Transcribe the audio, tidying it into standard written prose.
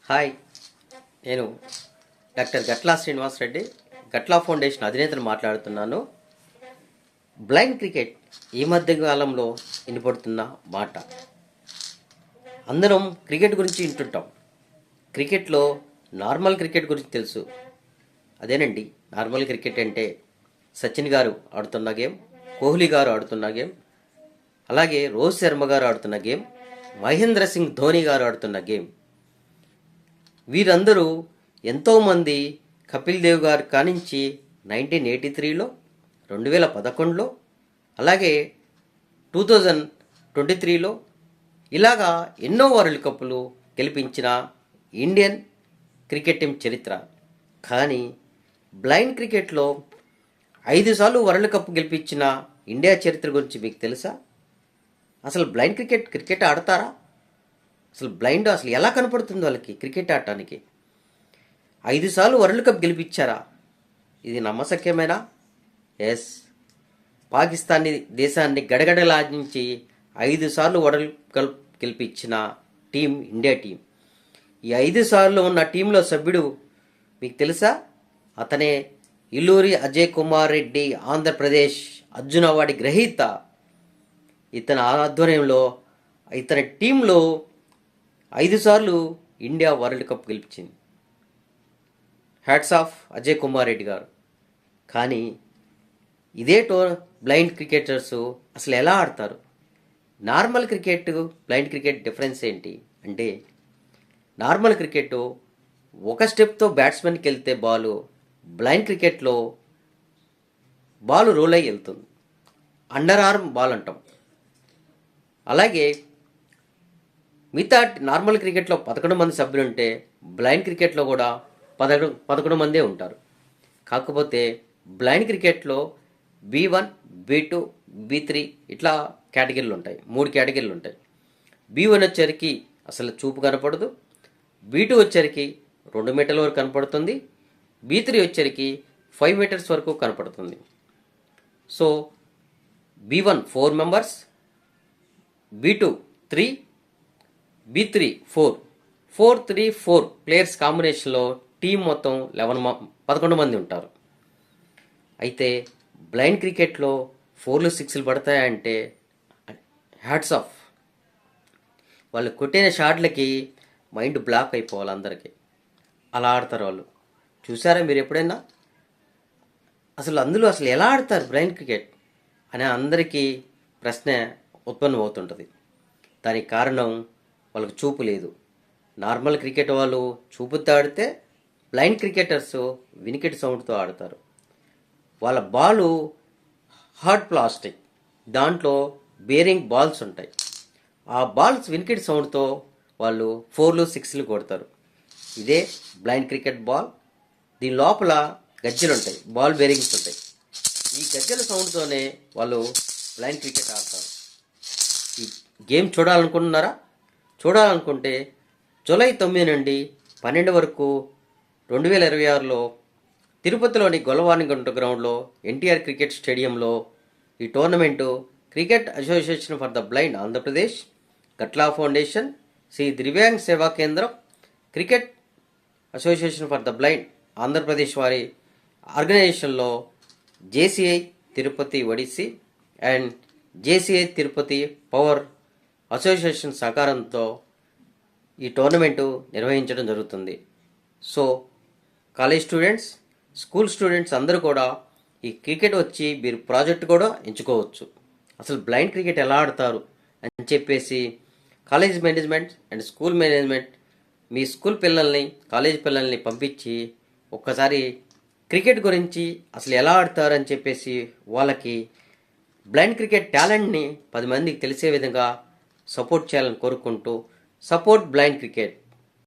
Hi, నేను doctor గట్లా శ్రీనివాస్ రెడ్డి, గట్లా ఫౌండేషన్ అధినేతను మాట్లాడుతున్నాను. బ్లైండ్ క్రికెట్ ఈ మధ్య కాలంలో వినపడుతున్న మాట. అందరం క్రికెట్ గురించి వింటుంటాం. క్రికెట్లో నార్మల్ క్రికెట్ గురించి తెలుసు. అదేనండి, నార్మల్ క్రికెట్ అంటే సచిన్ గారు ఆడుతున్న గేమ్, కోహ్లీ గారు ఆడుతున్న గేమ్, అలాగే రోహిత్ శర్మ గారు ఆడుతున్న గేమ్, మహేంద్ర సింగ్ ధోని గారు ఆడుతున్న గేమ్. వీరందరూ ఎంతోమంది కపిల్ దేవ్ గారు కానించి 1983లో, 2011లో, అలాగే 2023లో ఇలాగా ఎన్నో వరల్డ్ కప్పులు గెలిపించిన ఇండియన్ క్రికెట్ టీం చరిత్ర. కానీ బ్లైండ్ క్రికెట్లో 5 సార్లు వరల్డ్ కప్ గెలిపించిన ఇండియా చరిత్ర గురించి మీకు తెలుసా? అసలు బ్లైండ్ క్రికెట్ ఆడతారా? అసలు బ్లైండ్ అసలు ఎలా కనపడుతుంది వాళ్ళకి క్రికెట్ ఆడటానికి? 5 సార్లు వరల్డ్ కప్ గెలిపించారా? ఇది నమ్మశక్యమేనా? ఎస్, పాకిస్తాన్ దేశాన్ని గడగడలాడించి 5 సార్లు వరల్డ్ కప్ గెలిపించిన టీం ఇండియా టీం. ఈ 5 సార్లు ఉన్న టీంలో సభ్యుడు మీకు తెలుసా? అతనే ఇల్లూరి అజయ్ కుమార్ రెడ్డి, ఆంధ్రప్రదేశ్ అర్జున అవార్డు గ్రహీత. ఇతని ఆధ్వర్యంలో ఇతని టీంలో 5 సార్లు ఇండియా వరల్డ్ కప్ గెలిపించింది. Hats off Ajay Kumar Reddy garu. కానీ ఇదే బ్లైండ్ క్రికెటర్స్ అసలు ఎలా ఆడతారు? Normal cricket, blind cricket difference ఏంటి అంటే, నార్మల్ క్రికెట్ ఒక స్టెప్తో బ్యాట్స్మెన్కి వెళ్తే బాలు, బ్లైండ్ క్రికెట్లో బాల్ రోల్ అయ్యి వెళ్తుంది. అండర్ ఆర్మ్ బాల్ అంటాం. అలాగే మిగతా నార్మల్ క్రికెట్లో 11 మంది సభ్యులు ఉంటే, బ్లైండ్ క్రికెట్లో కూడా 11 మందే ఉంటారు. కాకపోతే బ్లైండ్ క్రికెట్లో B1, B2, B3 ఇట్లా కేటగిరీలు ఉంటాయి. 3 కేటగిరీలు ఉంటాయి. B1 వచ్చరికి అసలు చూపు కనపడదు. B2 వచ్చరికి 2 మీటర్ల వరకు కనపడుతుంది. B3 వచ్చరికి 5 మీటర్స్ వరకు కనపడుతుంది. So B1 4 members, B2 3, B3 4, 4-3-4 players కాంబినేషన్లో టీం మొత్తం 11 మంది ఉంటారు. అయితే బ్లైండ్ క్రికెట్లో 4లు 6లు పడతాయంటే హ్యాట్స్ ఆఫ్. వాళ్ళు కొట్టిన షాట్లకి మైండ్ బ్లాక్ అయిపోవాలి అందరికీ. అలా ఆడతారు వాళ్ళు. చూసారా మీరు ఎప్పుడైనా? అందులో ఎలా ఆడతారు బ్లైండ్ క్రికెట్ అనే అందరికీ ప్రశ్న ఉత్పన్నం అవుతుంటుంది. దానికి కారణం వాళ్ళకి చూపు లేదు. నార్మల్ క్రికెట్ వాళ్ళు చూపుతో ఆడితే, బ్లైండ్ క్రికెటర్స్ వినికిడి సౌండ్తో ఆడతారు. వాళ్ళ బాలు హార్డ్ ప్లాస్టిక్, దాంట్లో బేరింగ్ బాల్స్ ఉంటాయి. ఆ బాల్స్ వినికిడి సౌండ్తో వాళ్ళు 4లు 6లు కొడతారు. ఇదే బ్లైండ్ క్రికెట్ బాల్. దీని లోపల గజ్జలు ఉంటాయి, బాల్ బేరింగ్స్ ఉంటాయి. ఈ గజ్జల సౌండ్తోనే వాళ్ళు బ్లైండ్ క్రికెట్ ఆడతారు. ఈ గేమ్ చూడాలనుకుంటున్నారా? చూడాలనుకుంటే జూలై 9 నుండి 12 వరకు 2026లో తిరుపతిలోని గొల్లవానిగుంట గ్రౌండ్లో ఎన్టీఆర్ క్రికెట్ స్టేడియంలో ఈ tournament cricket association for the blind Andhra Pradesh, Gatla foundation, Shri Divyang Seva Kendram, cricket association for the blind Andhra Pradesh వారి ఆర్గనైజేషన్లో JCI Tirupati odyssey and JCI Tirupati power association సహకారంతో ఈ టోర్నమెంటు నిర్వహించడం జరుగుతుంది. So college students, school students అందరూ కూడా ఈ క్రికెట్ వచ్చి మీరు ప్రాజెక్ట్ కూడా ఎంచుకోవచ్చు. అసలు బ్లైండ్ క్రికెట్ ఎలా ఆడతారు అని చెప్పేసి college management and school management me school పిల్లల్ని, కాలేజ్ పిల్లల్ని పంపించి ఒక్కసారి క్రికెట్ గురించి అసలు ఎలా ఆడతారు అని చెప్పేసి వాళ్ళకి బ్లైండ్ క్రికెట్ టాలెంట్ని 10 మందికి తెలిసే విధంగా సపోర్ట్ చేయాలని కోరుకుంటూ, సపోర్ట్ బ్లైండ్ క్రికెట్.